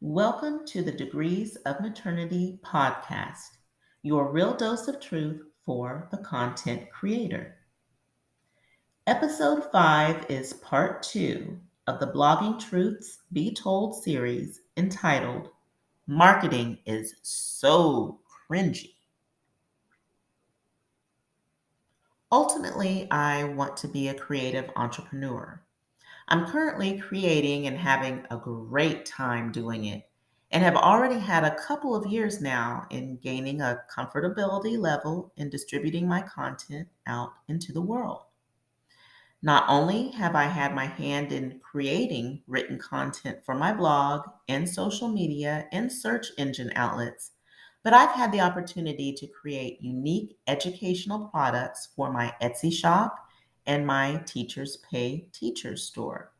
Welcome to the Degrees of Maternity podcast, your real dose of truth for the content creator. Episode 5 is part 2 of the Blogging Truths Be Told series entitled Marketing is So Cringy. Ultimately, I want to be a creative entrepreneur. I'm currently creating and having a great time doing it, and have already had a couple of years now in gaining a comfortability level in distributing my content out into the world. Not only have I had my hand in creating written content for my blog and social media and search engine outlets, but I've had the opportunity to create unique educational products for my Etsy shop and my Teachers Pay Teachers store.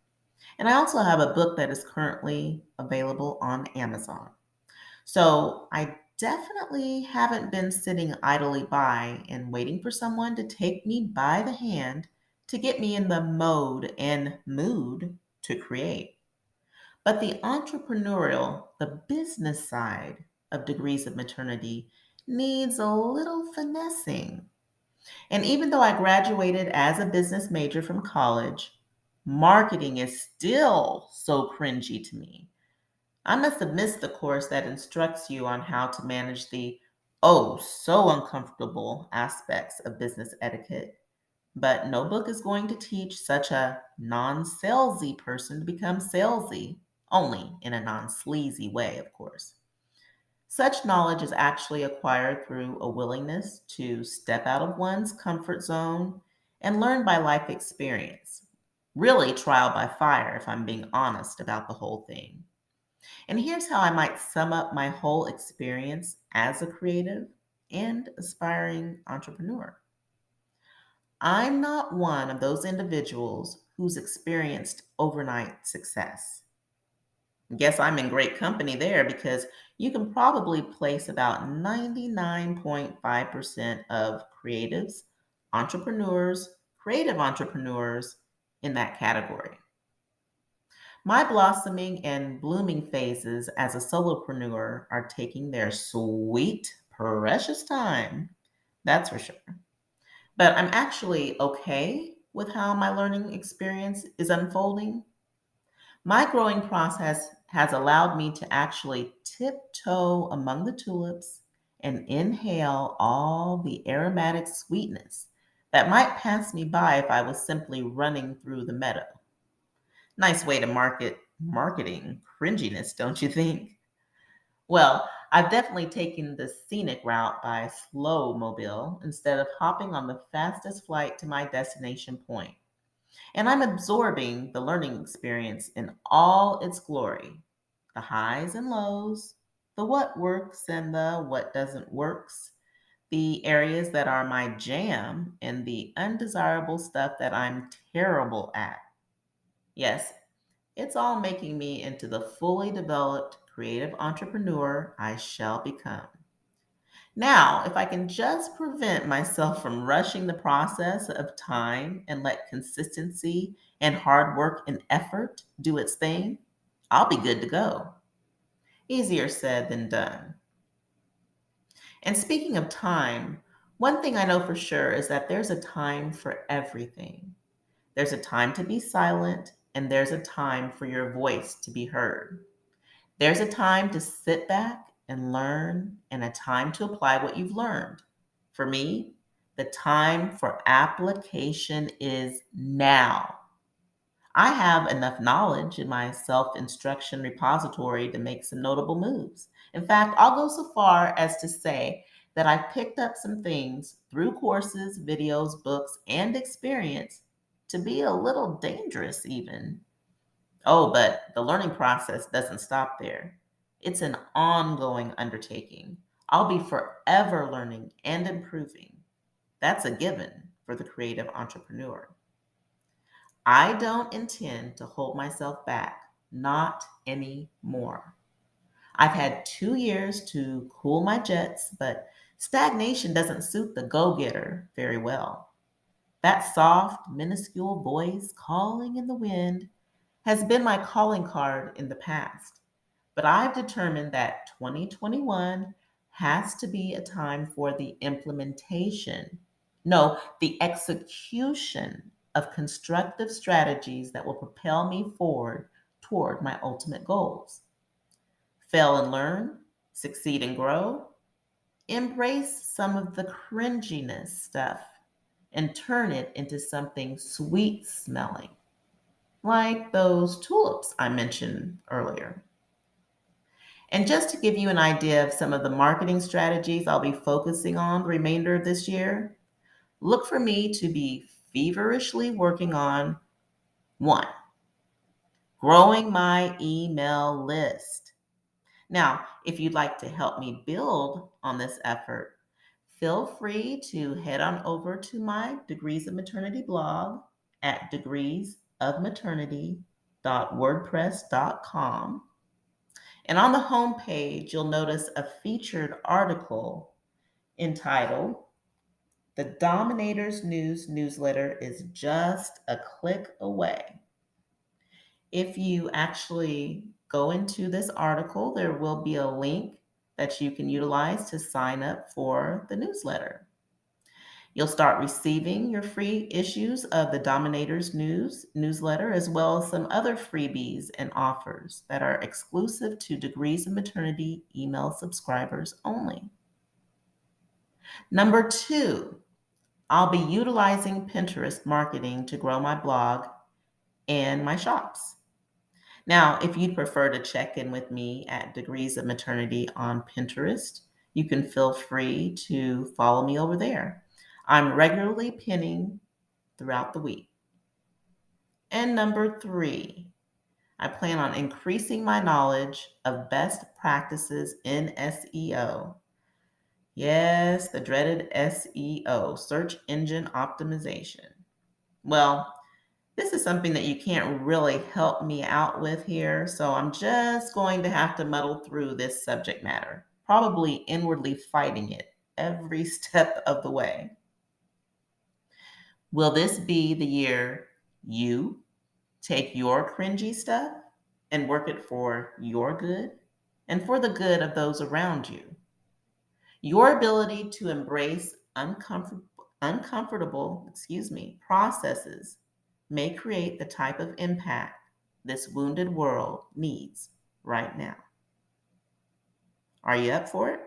And I also have a book that is currently available on Amazon. So I definitely haven't been sitting idly by and waiting for someone to take me by the hand to get me in the mode and mood to create. But the entrepreneurial, the business side of Degrees of Maternity needs a little finessing. And even though I graduated as a business major from college, marketing is still so cringy to me. I must have missed the course that instructs you on how to manage the oh so uncomfortable aspects of business etiquette. But no book is going to teach such a non salesy person to become salesy, only in a non sleazy way, of course. Such knowledge is actually acquired through a willingness to step out of one's comfort zone and learn by life experience. Really, trial by fire, if I'm being honest about the whole thing. And here's how I might sum up my whole experience as a creative and aspiring entrepreneur. I'm not one of those individuals who's experienced overnight success. Guess I'm in great company there because you can probably place about 99.5% of creative entrepreneurs in that category. My blossoming and blooming phases as a solopreneur are taking their sweet, precious time. That's for sure. But I'm actually okay with how my learning experience is unfolding. My growing process has allowed me to actually tiptoe among the tulips and inhale all the aromatic sweetness that might pass me by if I was simply running through the meadow. Nice way to marketing cringiness, don't you think? Well, I've definitely taken the scenic route by slow mobile instead of hopping on the fastest flight to my destination point. And I'm absorbing the learning experience in all its glory, the highs and lows, the what works and the what doesn't works, the areas that are my jam, and the undesirable stuff that I'm terrible at. Yes, it's all making me into the fully developed creative entrepreneur I shall become. Now, if I can just prevent myself from rushing the process of time and let consistency and hard work and effort do its thing, I'll be good to go. Easier said than done. And speaking of time, one thing I know for sure is that there's a time for everything. There's a time to be silent, and there's a time for your voice to be heard. There's a time to sit back and learn, and a time to apply what you've learned. For me, the time for application is now. I have enough knowledge in my self instruction repository to make some notable moves. In fact, I'll go so far as to say that I've picked up some things through courses, videos, books, and experience to be a little dangerous, even. Oh, but the learning process doesn't stop there. It's an ongoing undertaking. I'll be forever learning and improving. That's a given for the creative entrepreneur. I don't intend to hold myself back, not anymore. I've had 2 years to cool my jets, but stagnation doesn't suit the go getter very well. That soft, minuscule voice calling in the wind has been my calling card in the past. But I've determined that 2021 has to be a time for the implementation, no, the execution of constructive strategies that will propel me forward toward my ultimate goals. Fail and learn, succeed and grow, embrace some of the cringiness stuff and turn it into something sweet smelling, like those tulips I mentioned earlier. And just to give you an idea of some of the marketing strategies I'll be focusing on the remainder of this year, look for me to be feverishly working on one, growing my email list. Now, if you'd like to help me build on this effort, feel free to head on over to my Degrees of Maternity blog at degreesofmaternity.wordpress.com. And on the home page, you'll notice a featured article entitled "The Dominators News Newsletter is Just a Click Away." If you actually go into this article, there will be a link that you can utilize to sign up for the newsletter. You'll start receiving your free issues of the Dominators News newsletter, as well as some other freebies and offers that are exclusive to Degrees of Maternity email subscribers only. Number two, I'll be utilizing Pinterest marketing to grow my blog and my shops. Now, if you'd prefer to check in with me at Degrees of Maternity on Pinterest, you can feel free to follow me over there. I'm regularly pinning throughout the week. And number three, I plan on increasing my knowledge of best practices in SEO. Yes, the dreaded SEO, search engine optimization. Well, this is something that you can't really help me out with here, so I'm just going to have to muddle through this subject matter, probably inwardly fighting it every step of the way. Will this be the year you take your cringy stuff and work it for your good and for the good of those around you? Your ability to embrace uncomfortable, processes may create the type of impact this wounded world needs right now. Are you up for it?